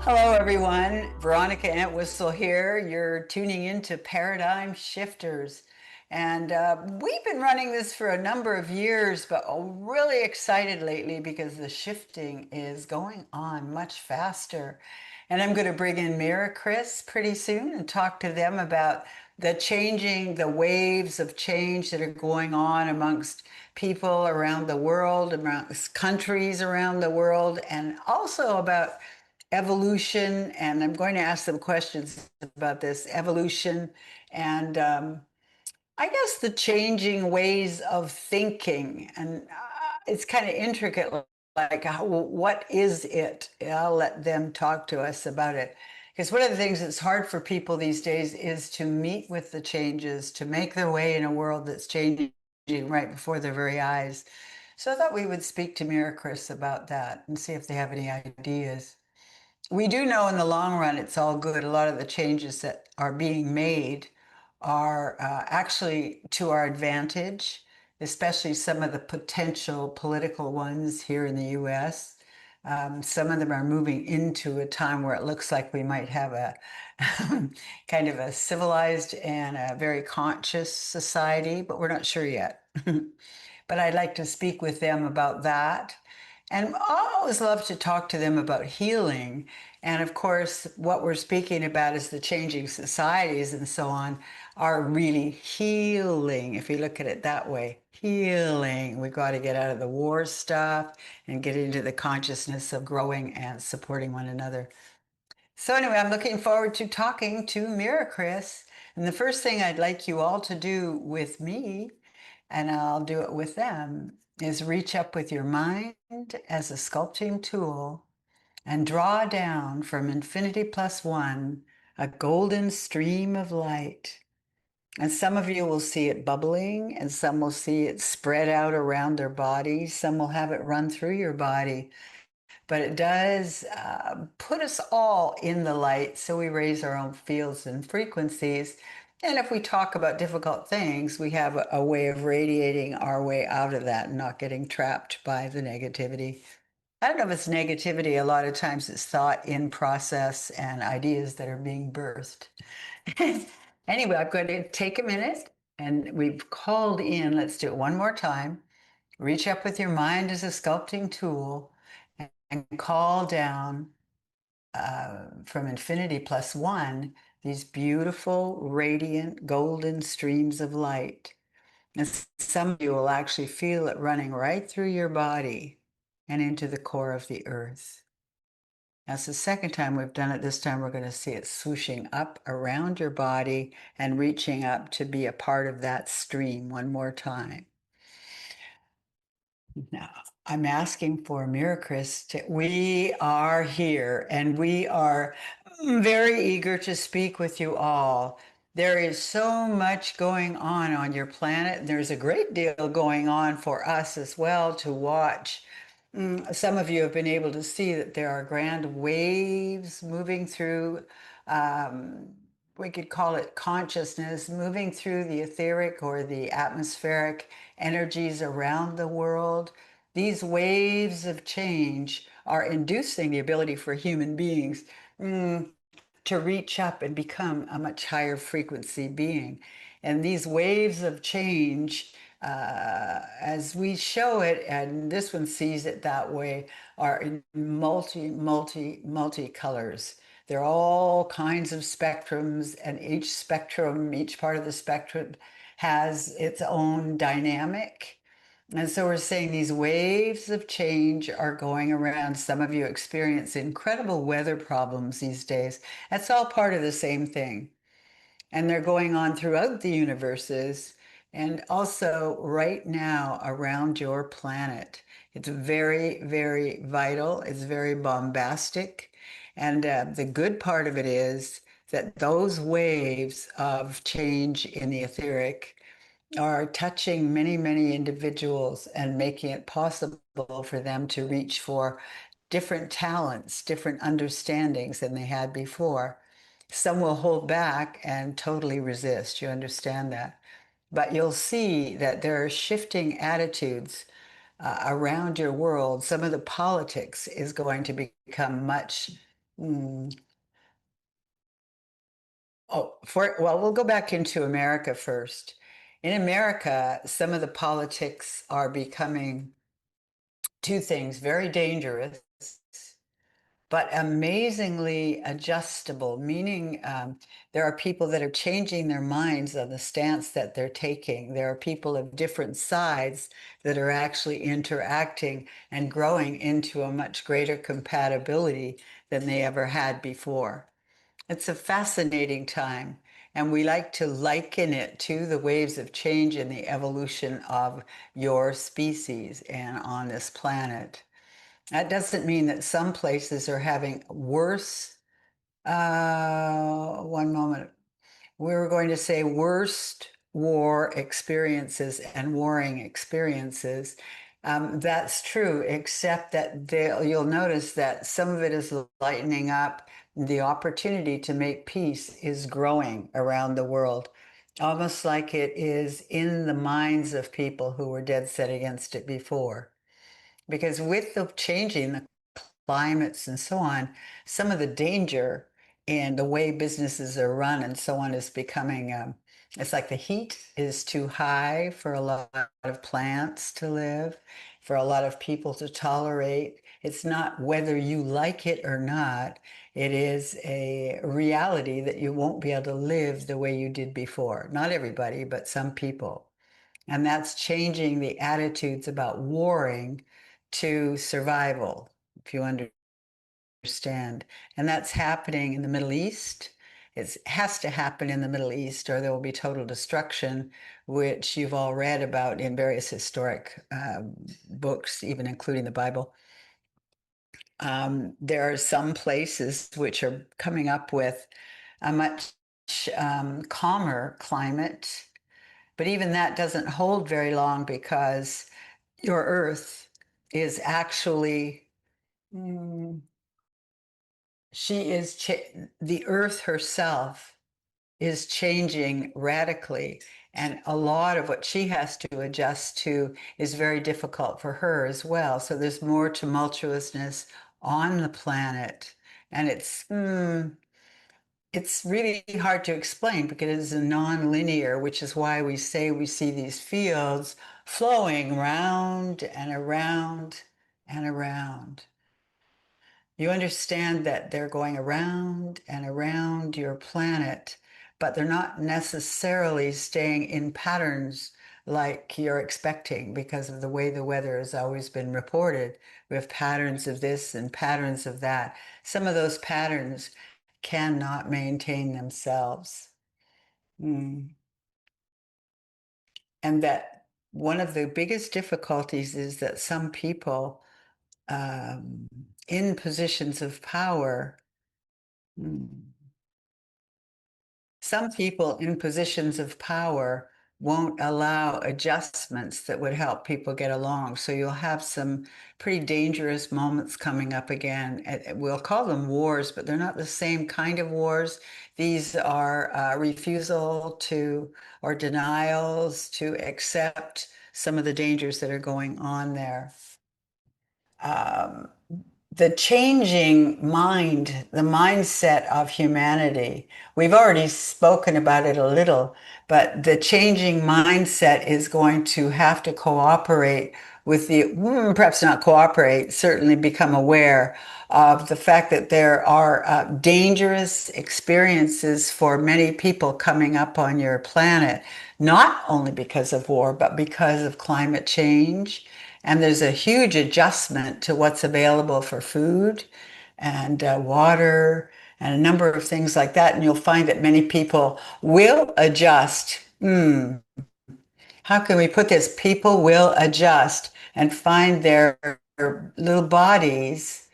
Hello, everyone. Veronica Entwistle here. You're tuning into Paradigm Shifters. And we've been running this for a number of years, but really excited lately because the shifting is going on much faster. And I'm going to bring in MIRICRIS pretty soon and talk to them about the waves of change that are going on amongst people around the world, amongst countries around the world, and also about evolution. And I'm going to ask them questions about this evolution and I guess the changing ways of thinking. And it's kind of intricate, like what is it? I'll let them talk to us about it. Because one of the things that's hard for people these days is to meet with the changes, to make their way in a world that's changing right before their very eyes. So I thought we would speak to Miracris about that and see if they have any ideas. We do know in the long run it's all good. A lot of the changes that are being made are actually to our advantage, especially some of the potential political ones here in the US. Some of them are moving into a time where it looks like we might have a kind of a civilized and a very conscious society, but we're not sure yet. But I'd like to speak with them about that. And I always love to talk to them about healing. And of course, what we're speaking about is the changing societies and so on are really healing, if you look at it that way. Healing. We've got to get out of the war stuff and get into the consciousness of growing and supporting one another. So anyway, I'm looking forward to talking to Mira Chris. And the first thing I'd like you all to do with me, and I'll do it with them, is reach up with your mind as a sculpting tool and draw down from infinity plus one a golden stream of light. And some of you will see it bubbling, and some will see it spread out around their body. Some will have it run through your body. But it does put us all in the light, so we raise our own fields and frequencies. And if we talk about difficult things, we have a way of radiating our way out of that and not getting trapped by the negativity. I don't know if it's negativity. A lot of times it's thought in process and ideas that are being birthed. Anyway, I'm going to take a minute and we've called in. Let's do it one more time. Reach up with your mind as a sculpting tool and call down from infinity plus one these beautiful, radiant, golden streams of light. And some of you will actually feel it running right through your body and into the core of the earth. That's the second time we've done it. This time we're going to see it swooshing up around your body and reaching up to be a part of that stream one more time. Now, I'm asking for Miracris we are here and we are very eager to speak with you all. There is so much going on your planet. There's a great deal going on for us as well to watch. Some of you have been able to see that there are grand waves moving through, um, we could call it consciousness, moving through the etheric or the atmospheric energies around the world. These waves of change are inducing the ability for human beings to reach up and become a much higher frequency being. And these waves of change, as we show it, and this one sees it that way, are in multi colors. There are all kinds of spectrums, and each spectrum, each part of the spectrum has its own dynamic. And so we're saying these waves of change are going around. Some of you experience incredible weather problems these days. That's all part of the same thing. And they're going on throughout the universes and also right now around your planet. It's very, very vital. It's very bombastic. And the good part of it is that those waves of change in the etheric are touching many, many individuals and making it possible for them to reach for different talents, different understandings than they had before. Some will hold back and totally resist. You understand that. But you'll see that there are shifting attitudes around your world. Some of the politics is going to become much Mm. Well, we'll go back into America first. In America, some of the politics are becoming two things: very dangerous, but amazingly adjustable, meaning there are people that are changing their minds on the stance that they're taking. There are people of different sides that are actually interacting and growing into a much greater compatibility than they ever had before. It's a fascinating time, and we like to liken it to the waves of change in the evolution of your species and on this planet. That doesn't mean that some places are having worse, one moment. We were going to say worst war experiences and warring experiences. That's true, except that you'll notice that some of it is lightening up. The opportunity to make peace is growing around the world, almost like it is in the minds of people who were dead set against it before. Because with the changing the climates and so on, some of the danger in the way businesses are run and so on is becoming, it's like the heat is too high for a lot of plants to live, for a lot of people to tolerate. It's not whether you like it or not, it is a reality that you won't be able to live the way you did before. Not everybody, but some people. And that's changing the attitudes about warring to survival, if you understand. And that's happening in the Middle East. It has to happen in the Middle East, or there will be total destruction, which you've all read about in various historic books, even including the Bible. There are some places which are coming up with a much calmer climate, but even that doesn't hold very long because your Earth is actually, mm, she is, the Earth herself is changing radically. And a lot of what she has to adjust to is very difficult for her as well. So there's more tumultuousness on the planet. And it's really hard to explain because it is a non-linear, which is why we say we see these fields flowing round and around and around. You understand that they're going around and around your planet, but they're not necessarily staying in patterns like you're expecting because of the way the weather has always been reported. We have patterns of this and patterns of that. Some of those patterns cannot maintain themselves. Mm. And that one of the biggest difficulties is that some people um, in positions of power, mm, some people in positions of power won't allow adjustments that would help people get along. So you'll have some pretty dangerous moments coming up again. We'll call them wars, but they're not the same kind of wars. These are refusal to or denials to accept some of the dangers that are going on there. Um, the changing mind, the mindset of humanity. We've already spoken about it a little, but the changing mindset is going to have to cooperate with perhaps not cooperate, certainly become aware of the fact that there are dangerous experiences for many people coming up on your planet, not only because of war, but because of climate change. And there's a huge adjustment to what's available for food and water and a number of things like that. And you'll find that many people will adjust. How can we put this? People will adjust and find their little bodies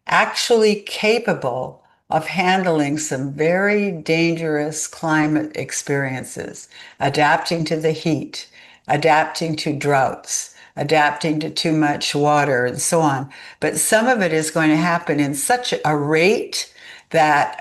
actually capable of handling some very dangerous climate experiences, adapting to the heat, adapting to droughts, adapting to too much water, and so on. But some of it is going to happen in such a rate that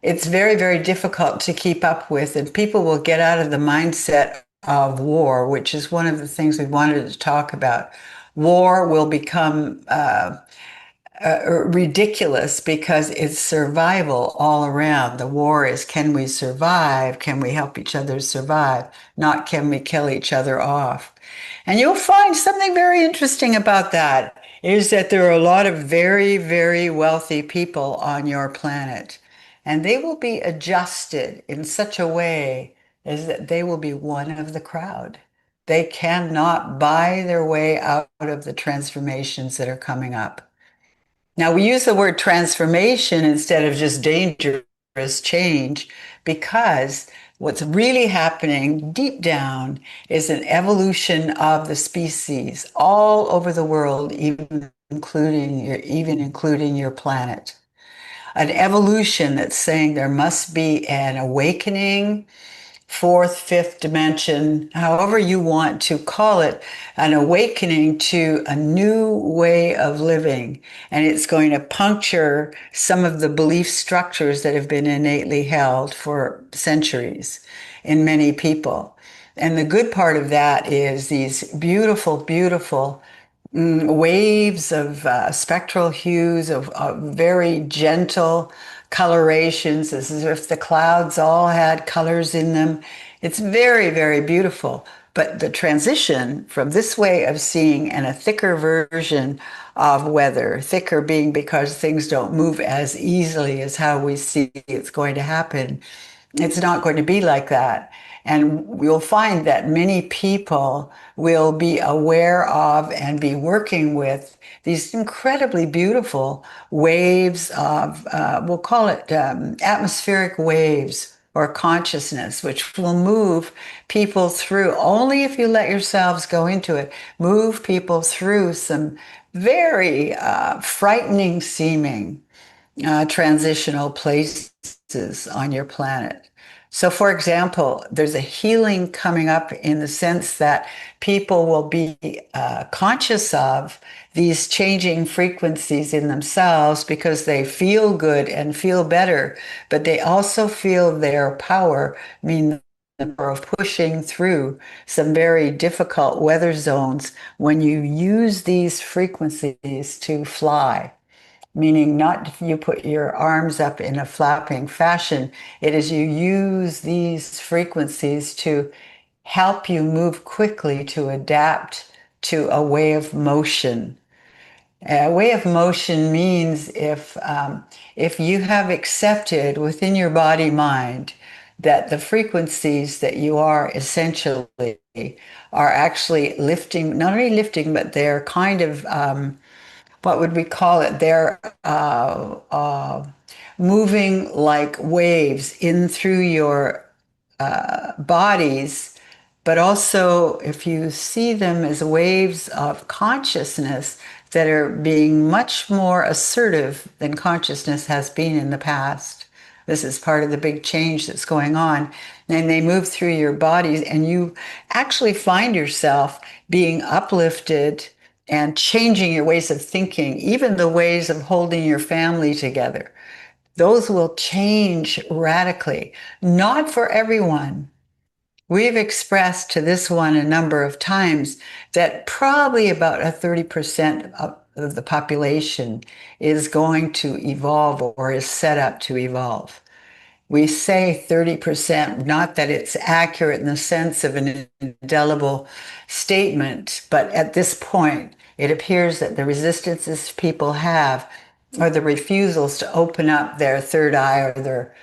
it's very, very difficult to keep up with, and people will get out of the mindset of war, which is one of the things we wanted to talk about. War will become ridiculous because it's survival all around. The war is, can we survive? Can we help each other survive? Not, can we kill each other off? And you'll find something very interesting about that is that there are a lot of very, very wealthy people on your planet, and they will be adjusted in such a way as that they will be one of the crowd. They cannot buy their way out of the transformations that are coming up. Now, we use the word transformation instead of just dangerous change because what's really happening deep down is an evolution of the species all over the world, even including your planet. An evolution that's saying there must be an awakening, fourth, fifth dimension, however you want to call it, an awakening to a new way of living. And it's going to puncture some of the belief structures that have been innately held for centuries in many people. And the good part of that is these beautiful, beautiful waves of spectral hues of very gentle colorations, as if the clouds all had colors in them. It's very, very beautiful. But the transition from this way of seeing and a thicker version of weather, thicker being because things don't move as easily as how we see it's going to happen, it's not going to be like that. And we'll find that many people will be aware of and be working with these incredibly beautiful waves of, we'll call it atmospheric waves or consciousness, which will move people through, only if you let yourselves go into it, move people through some very frightening seeming transitional places on your planet. So, for example, there's a healing coming up in the sense that people will be conscious of these changing frequencies in themselves because they feel good and feel better, but they also feel their power, mean the power of pushing through some very difficult weather zones when you use these frequencies to fly, meaning not you put your arms up in a flapping fashion. It is you use these frequencies to help you move quickly to adapt to a way of motion. A way of motion means if you have accepted within your body mind that the frequencies that you are essentially are actually lifting, not only lifting, but they're kind of what would we call it? They're moving like waves in through your bodies, but also if you see them as waves of consciousness that are being much more assertive than consciousness has been in the past. This is part of the big change that's going on. And they move through your bodies, and you actually find yourself being uplifted and changing your ways of thinking, even the ways of holding your family together. Those will change radically, not for everyone. We've expressed to this one a number of times that probably about a 30% of the population is going to evolve or is set up to evolve. We say 30%, not that it's accurate in the sense of an indelible statement, but at this point, it appears that the resistances people have or the refusals to open up their third eye or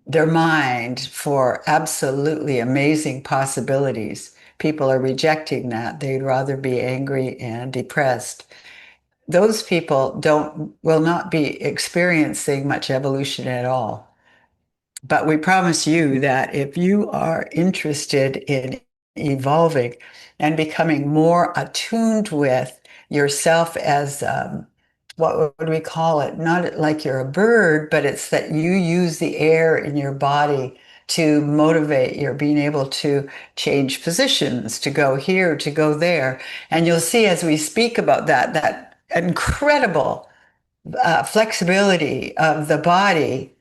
their mind for absolutely amazing possibilities. People are rejecting that. They'd rather be angry and depressed. Those people don't will not be experiencing much evolution at all. But we promise you that if you are interested in evolving and becoming more attuned with yourself as what would we call it? Not like you're a bird, but it's that you use the air in your body to motivate your being able to change positions, to go here, to go there. And you'll see as we speak about that, that incredible flexibility of the body,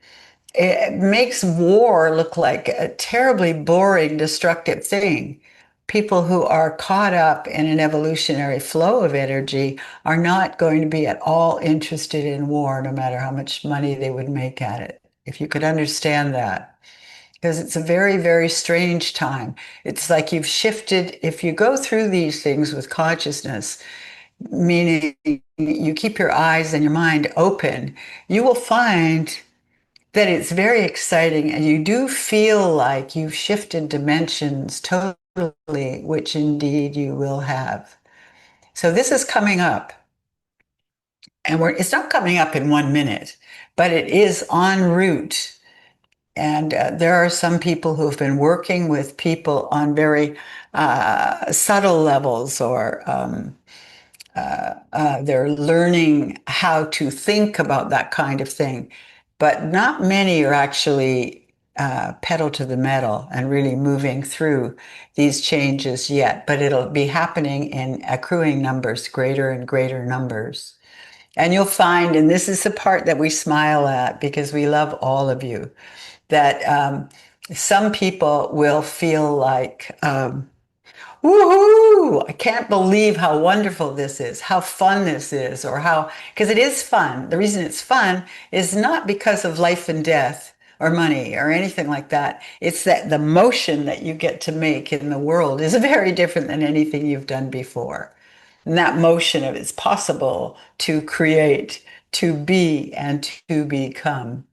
it makes war look like a terribly boring, destructive thing. people who are caught up in an evolutionary flow of energy are not going to be at all interested in war, no matter how much money they would make at it. If you could understand that, because it's a very, very strange time. It's like you've shifted. If you go through these things with consciousness, meaning you keep your eyes and your mind open, you will find that it's very exciting and you do feel like you've shifted dimensions totally, which indeed you will have. So this is coming up, and it's not coming up in 1 minute, but it is en route. And there are some people who've been working with people on very subtle levels, or they're learning how to think about that kind of thing. But not many are actually pedal to the metal and really moving through these changes yet. But it'll be happening in accruing numbers, greater and greater numbers. And you'll find, and this is the part that we smile at because we love all of you, that some people will feel like, woohoo! I can't believe how wonderful this is, how fun this is, or how, because it is fun. The reason it's fun is not because of life and death or money or anything like that. It's that the motion that you get to make in the world is very different than anything you've done before. And that motion of it's possible to create, to be, and to become.